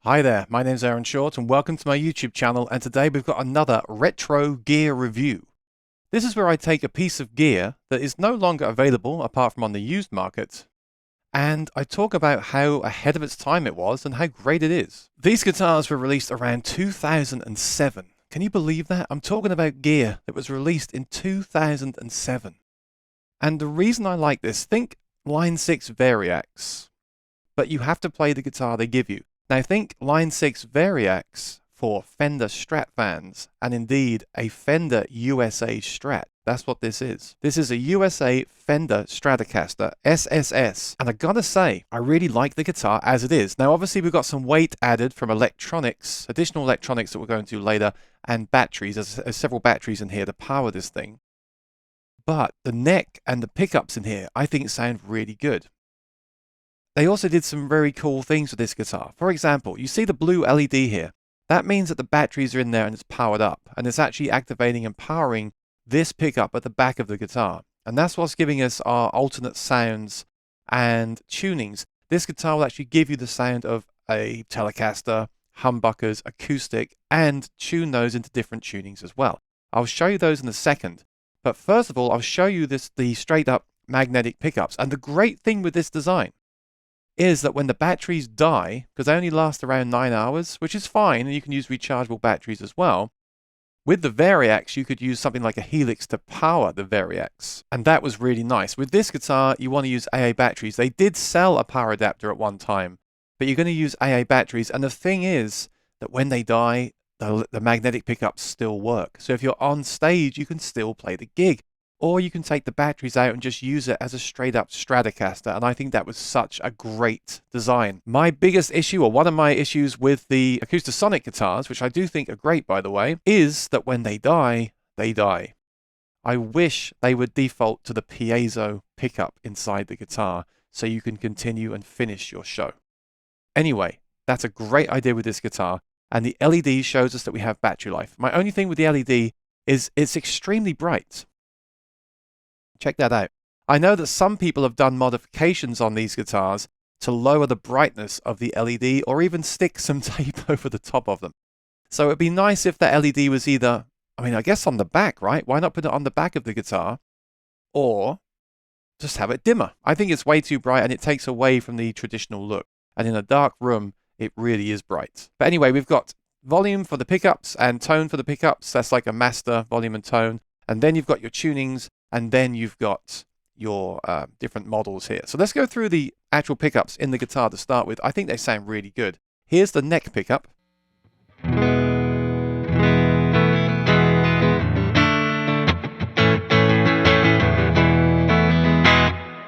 Hi there, my name's Aaron Short and welcome to my YouTube channel, and today we've got another retro gear review. This is where I take a piece of gear that is no longer available apart from on the used market, and I talk about how ahead of its time it was and how great it is. These guitars were released around 2007. Can you believe that? I'm talking about gear that was released in 2007. And the reason I like this, think Line 6 Variacs, but you have to play the guitar they give you. Now think Line 6 Variacs for Fender Strat fans, and indeed a Fender USA Strat. That's what this is. This is a USA Fender Stratocaster SSS, and I gotta say, I really like the guitar as it is. Now obviously we've got some weight added from electronics, additional electronics that we're going to later, and batteries. There's several batteries in here to power this thing. But the neck and the pickups in here, I think sound really good. They also did some very cool things with this guitar. For example, you see the blue LED here. That means that the batteries are in there and it's powered up, and it's actually activating and powering this pickup at the back of the guitar. And that's what's giving us our alternate sounds and tunings. This guitar will actually give you the sound of a Telecaster, humbuckers, acoustic, and tune those into different tunings as well. I'll show you those in a second. But first of all, I'll show you the straight up magnetic pickups. And the great thing with this design is that when the batteries die, because they only last around 9 hours, which is fine, and you can use rechargeable batteries as well. With the Variacs, you could use something like a Helix to power the Variacs, and that was really nice. With this guitar, you want to use AA batteries. They did sell a power adapter at one time, but you're going to use AA batteries, and the thing is that when they die, the magnetic pickups still work. So if you're on stage, you can still play the gig. Or you can take the batteries out and just use it as a straight up Stratocaster. And I think that was such a great design. My biggest issue, or one of my issues with the Acoustasonic guitars, which I do think are great by the way, is that when they die, they die. I wish they would default to the piezo pickup inside the guitar so you can continue and finish your show. Anyway, that's a great idea with this guitar. And the LED shows us that we have battery life. My only thing with the LED is it's extremely bright. Check that out. I know that some people have done modifications on these guitars to lower the brightness of the LED or even stick some tape over the top of them. So it'd be nice if the LED was either, I guess on the back, right? Why not put it on the back of the guitar? Or just have it dimmer. I think it's way too bright and it takes away from the traditional look. And in a dark room, it really is bright. But anyway, we've got volume for the pickups and tone for the pickups. That's like a master, volume and tone. And then you've got your tunings. And then you've got your different models here. So let's go through the actual pickups in the guitar to start with. I think they sound really good. Here's the neck pickup.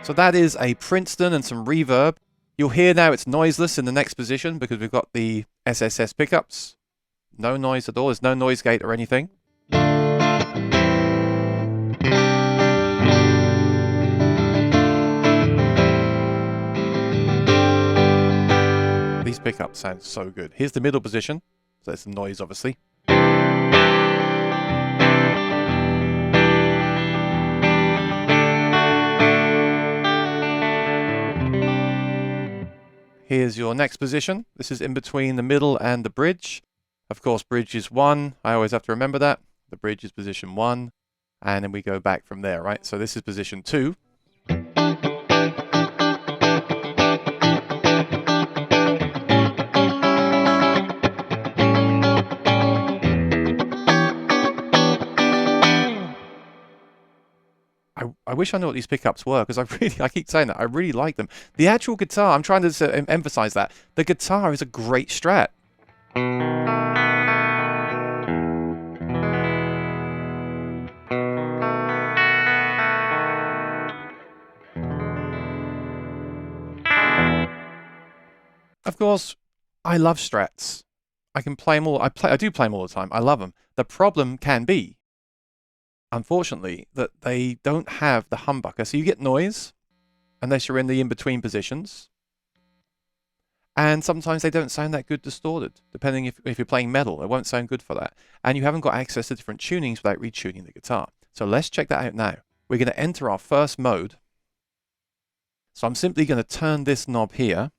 So that is a Princeton and some reverb. You'll hear now it's noiseless in the next position because we've got the SSS pickups. No noise at all. There's no noise gate or anything. These pickups sound so good. Here's the middle position. So there's some noise, obviously. Here's your next position. This is in between the middle and the bridge. Of course, bridge is 1. I always have to remember that. The bridge is position 1. And then we go back from there, right? So this is position 2. I wish I knew what these pickups were because I keep saying that. I really like them. The actual guitar, I'm trying to emphasize that. The guitar is a great Strat. Of course, I love Strats. I can play them all. I do play them all the time. I love them. The problem can be, unfortunately, that they don't have the humbucker. So you get noise unless you're in the in-between positions. And sometimes they don't sound that good distorted, depending if you're playing metal. It won't sound good for that. And you haven't got access to different tunings without retuning the guitar. So let's check that out now. We're going to enter our first mode. So I'm simply going to turn this knob here.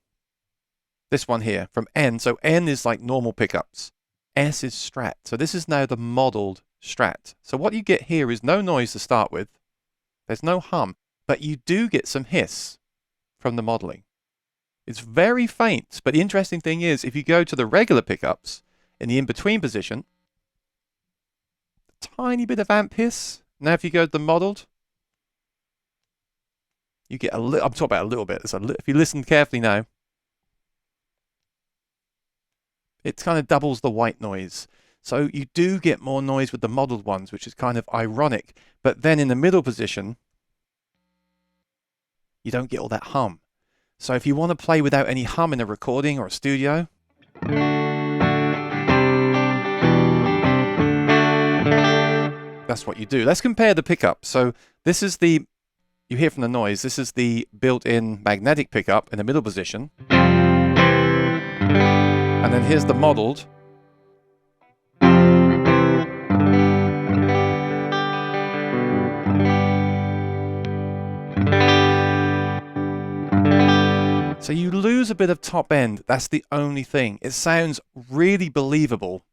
This one here from N. So N is like normal pickups. S is Strat. So this is now the modeled Strat. So what you get here is no noise to start with. There's no hum, but you do get some hiss from the modeling. It's very faint, but the interesting thing is if you go to the regular pickups in the in-between position, a tiny bit of amp hiss. Now if you go to the modeled, you get a little, I'm talking about a little bit. If you listen carefully now, it kind of doubles the white noise. So you do get more noise with the modeled ones, which is kind of ironic. But then in the middle position, you don't get all that hum. So if you want to play without any hum in a recording or a studio, that's what you do. Let's compare the pickup. So this is the, you hear from the noise, this is the built-in magnetic pickup in the middle position. And then here's the modeled. So you lose a bit of top end. That's the only thing. It sounds really believable.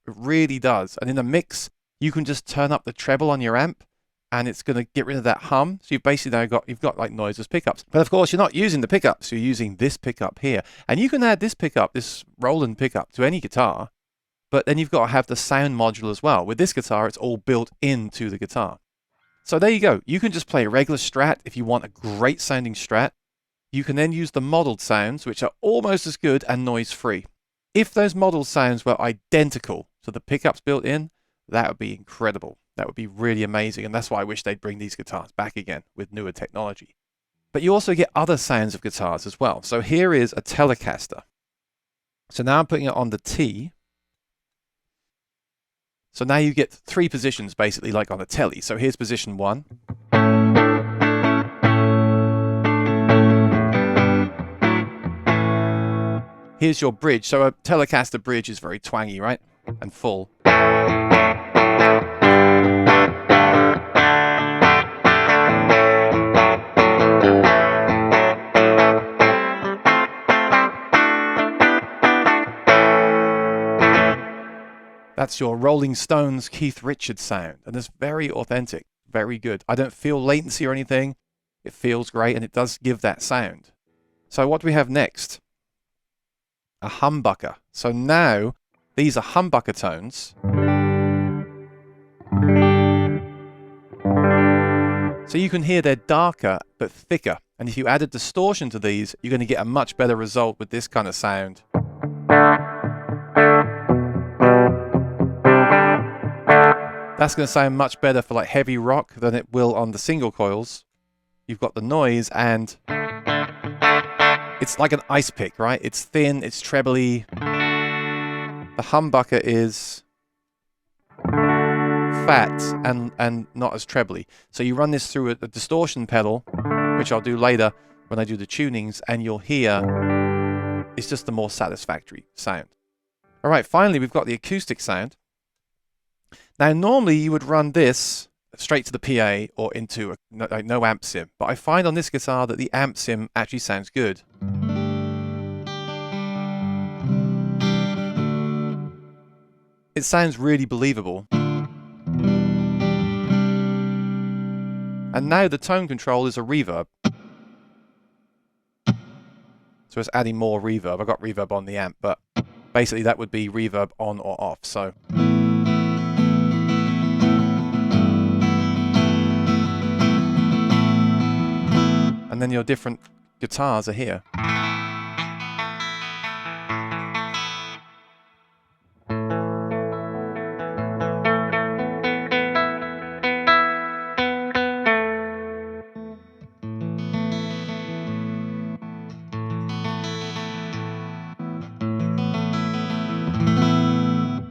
It really does. And in a mix, you can just turn up the treble on your amp and it's going to get rid of that hum. So you've basically now you've got like noiseless pickups. But of course, you're not using the pickups. You're using this pickup here. And you can add this pickup, this Roland pickup, to any guitar. But then you've got to have the sound module as well. With this guitar, it's all built into the guitar. So there you go. You can just play a regular Strat if you want a great sounding Strat. You can then use the modeled sounds, which are almost as good and noise-free. If those modeled sounds were identical to the pickups built in, that would be incredible. That would be really amazing. And that's why I wish they'd bring these guitars back again with newer technology. But you also get other sounds of guitars as well. So here is a Telecaster. So now I'm putting it on the T. So now you get 3 positions basically like on a Tele. So here's position 1. Here's your bridge. So a Telecaster bridge is very twangy, right? And full. That's your Rolling Stones Keith Richards sound. And it's very authentic, very good. I don't feel latency or anything. It feels great and it does give that sound. So what do we have next? A humbucker. So now these are humbucker tones. So you can hear they're darker but thicker. And if you added distortion to these, you're going to get a much better result with this kind of sound. That's going to sound much better for like heavy rock than it will on the single coils. You've got the noise and it's like an ice pick, right? It's thin, it's trebly. The humbucker is fat and not as trebly. So you run this through a distortion pedal, which I'll do later when I do the tunings, and you'll hear it's just the more satisfactory sound. All right, finally, we've got the acoustic sound. Now, normally you would run this straight to the PA or into no amp sim, but I find on this guitar that the amp sim actually sounds good. It sounds really believable. And now the tone control is a reverb. So it's adding more reverb. I've got reverb on the amp, but basically that would be reverb on or off. So and then your different guitars are here.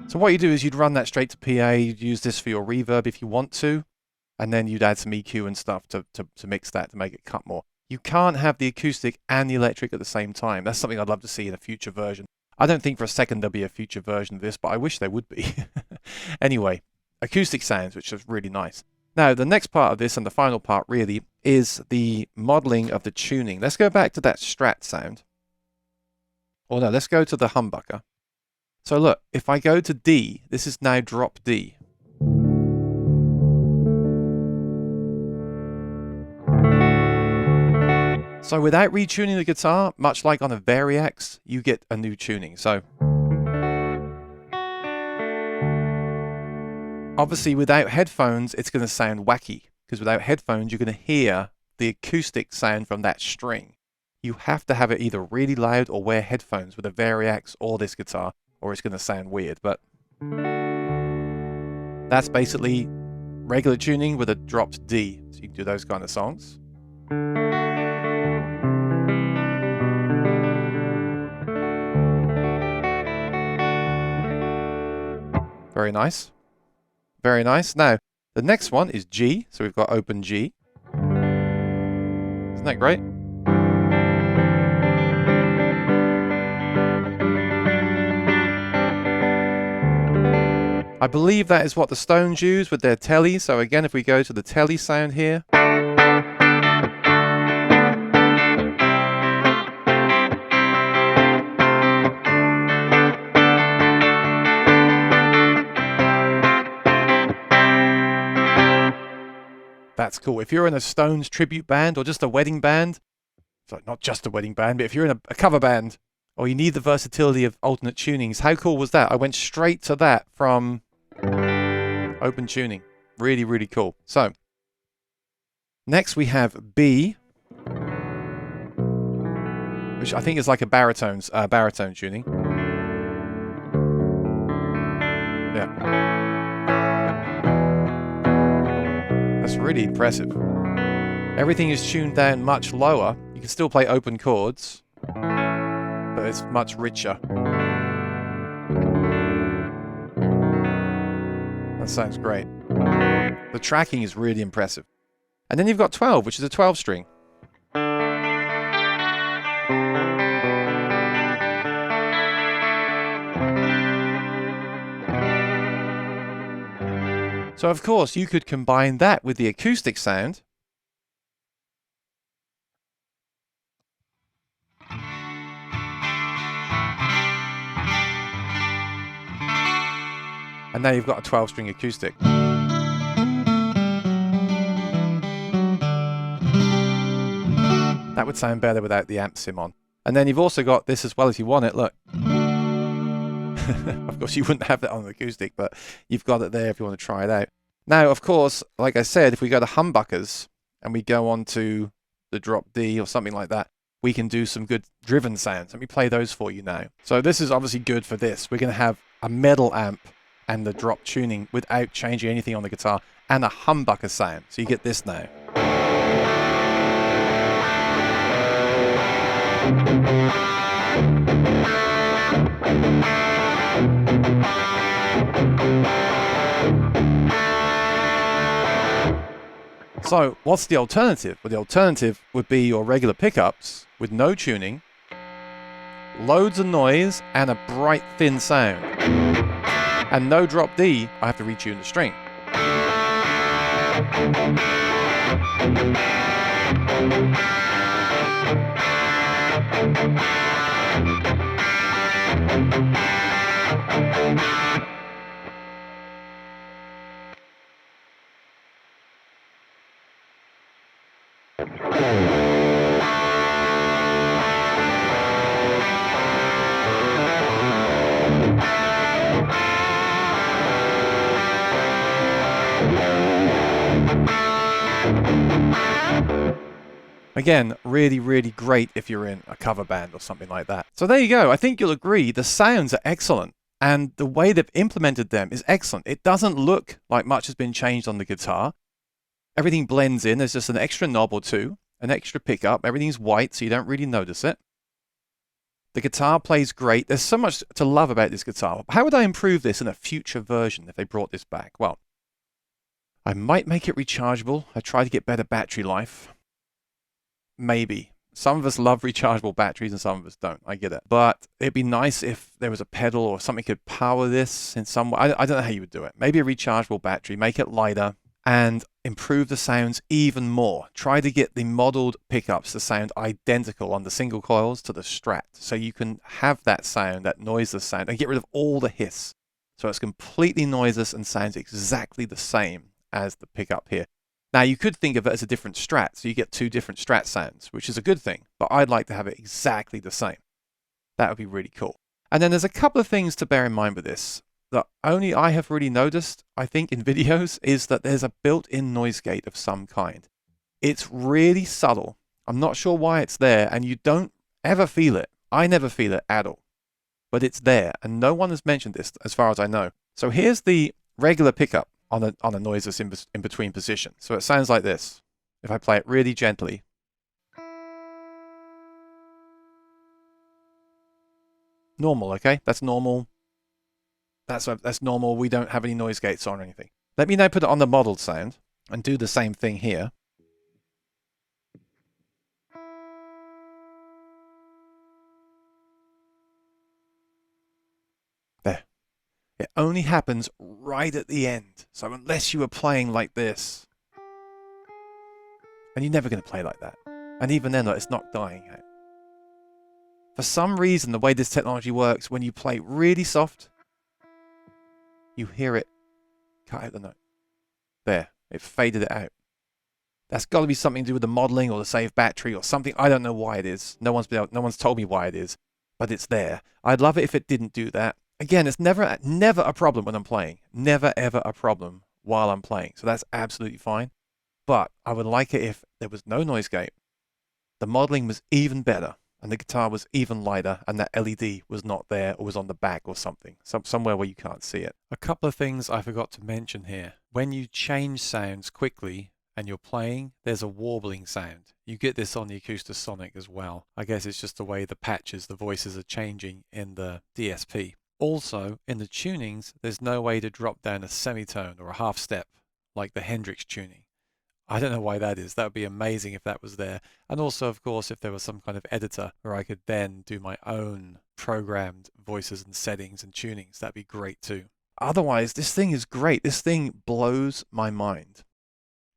So what you do is you'd run that straight to PA, you'd use this for your reverb if you want to, and then you'd add some EQ and stuff to mix that to make it cut more. You can't have the acoustic and the electric at the same time. That's something I'd love to see in a future version. I don't think for a second there'll be a future version of this, but I wish there would be. Anyway, acoustic sounds, which is really nice. Now, the next part of this, and the final part really, is the modeling of the tuning. Let's go back to that Strat sound. Or no, let's go to the humbucker. So look, if I go to D, this is now drop D. So without retuning the guitar, much like on a Variax, you get a new tuning. So obviously without headphones, it's going to sound wacky, because without headphones, you're going to hear the acoustic sound from that string. You have to have it either really loud or wear headphones with a Variax or this guitar, or it's going to sound weird. But that's basically regular tuning with a dropped D. So you can do those kind of songs. Very nice. Very nice. Now, the next one is G. So we've got open G. Isn't that great? I believe that is what the Stones use with their telly. So again, if we go to the telly sound here. That's cool. If you're in a Stones tribute band or just a wedding band, sorry, not just a wedding band, but if you're in a cover band, or you need the versatility of alternate tunings, how cool was that? I went straight to that from open tuning. Really, really cool. So, next we have B, which I think is like a baritone tuning. Yeah. That's really impressive. Everything is tuned down much lower. You can still play open chords, but it's much richer. That sounds great. The tracking is really impressive. And then you've got 12, which is a 12 string. So of course you could combine that with the acoustic sound. And now you've got a 12-string acoustic. That would sound better without the amp sim on. And then you've also got this as well if you want it, look. Of course you wouldn't have that on the acoustic, but you've got it there if you want to try it out. Now, of course, like I said, if we go to humbuckers and we go on to the drop D or something like that, we can do some good driven sounds. Let me play those for you now. So this is obviously good for this. We're going to have a metal amp and the drop tuning without changing anything on the guitar, and a humbucker sound. So you get this now. So what's the alternative? Well, the alternative would be your regular pickups with no tuning, loads of noise, and a bright thin sound. And no drop D, I have to retune the string. Again, really, really great if you're in a cover band or something like that. So there you go. I think you'll agree the sounds are excellent. And the way they've implemented them is excellent. It doesn't look like much has been changed on the guitar. Everything blends in. There's just an extra knob or two, an extra pickup. Everything's white, so you don't really notice it. The guitar plays great. There's so much to love about this guitar. How would I improve this in a future version if they brought this back? Well, I might make it rechargeable. I try to get better battery life. Maybe. Some of us love rechargeable batteries and some of us don't. I get it. But it'd be nice if there was a pedal or something could power this in some way. I don't know how you would do it. Maybe a rechargeable battery, make it lighter. And improve the sounds even more. Try to get the modeled pickups to sound identical on the single coils to the Strat, so you can have that sound, that noiseless sound, and get rid of all the hiss. So it's completely noiseless and sounds exactly the same as the pickup here. Now you could think of it as a different Strat, so you get two different Strat sounds, which is a good thing, but I'd like to have it exactly the same. That would be really cool. And then there's a couple of things to bear in mind with this that only I have really noticed, I think, in videos, is that there's a built-in noise gate of some kind. It's really subtle. I'm not sure why it's there, and you don't ever feel it. I never feel it at all. But it's there, and no one has mentioned this as far as I know. So here's the regular pickup on a noiseless in between position. So it sounds like this. If I play it really gently. Normal, okay? That's normal. That's normal. We don't have any noise gates on or anything. Let me now put it on the modeled sound and do the same thing here. There. It only happens right at the end. So unless you were playing like this, and you're never going to play like that. And even then, it's not dying out. For some reason, the way this technology works, when you play really soft, you hear it cut out the note. There, it faded it out. That's got to be something to do with the modeling or the saved battery or something. I don't know why it is. No one's told me why it is, but it's there. I'd love it if it didn't do that. Again, it's never a problem when I'm playing. Never, ever a problem while I'm playing. So that's absolutely fine. But I would like it if there was no noise gate. The modeling was even better. And the guitar was even lighter, and that LED was not there or was on the back or something, somewhere where you can't see it. A couple of things I forgot to mention here. When you change sounds quickly and you're playing, there's a warbling sound. You get this on the Acoustic as well. I guess it's just the way the patches, the voices are changing in the DSP. Also, in the tunings, there's no way to drop down a semitone or a half step like the Hendrix tuning. I don't know why that is. That would be amazing if that was there. And also, of course, if there was some kind of editor where I could then do my own programmed voices and settings and tunings, that'd be great too. Otherwise, this thing is great. This thing blows my mind.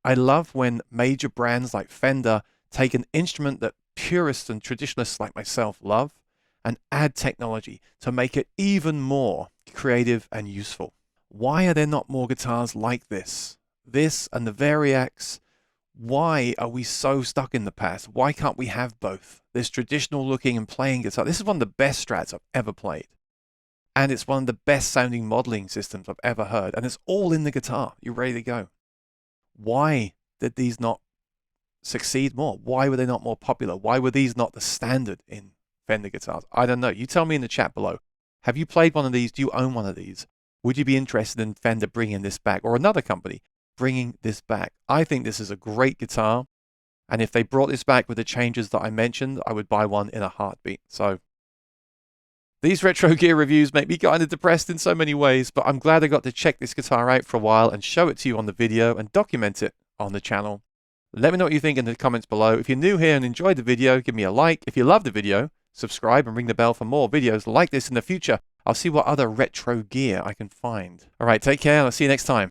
I love when major brands like Fender take an instrument that purists and traditionalists like myself love and add technology to make it even more creative and useful. Why are there not more guitars like this? This and the Variax. Why are we so stuck in the past? Why can't we have both? This traditional looking and playing guitar. This is one of the best Strats I've ever played. And it's one of the best sounding modeling systems I've ever heard. And it's all in the guitar. You're ready to go. Why did these not succeed more? Why were they not more popular? Why were these not the standard in Fender guitars? I don't know. You tell me in the chat below. Have you played one of these? Do you own one of these? Would you be interested in Fender bringing this back, or another company bringing this back? I think this is a great guitar, and if they brought this back with the changes that I mentioned, I would buy one in a heartbeat. So these retro gear reviews make me kind of depressed in so many ways, but I'm glad I got to check this guitar out for a while and show it to you on the video and document it on the channel. Let me know what you think in the comments below. If you're new here and enjoyed the video, give me a like. If you loved the video, subscribe and ring the bell for more videos like this in the future. I'll see what other retro gear I can find. All right, take care, and I'll see you next time.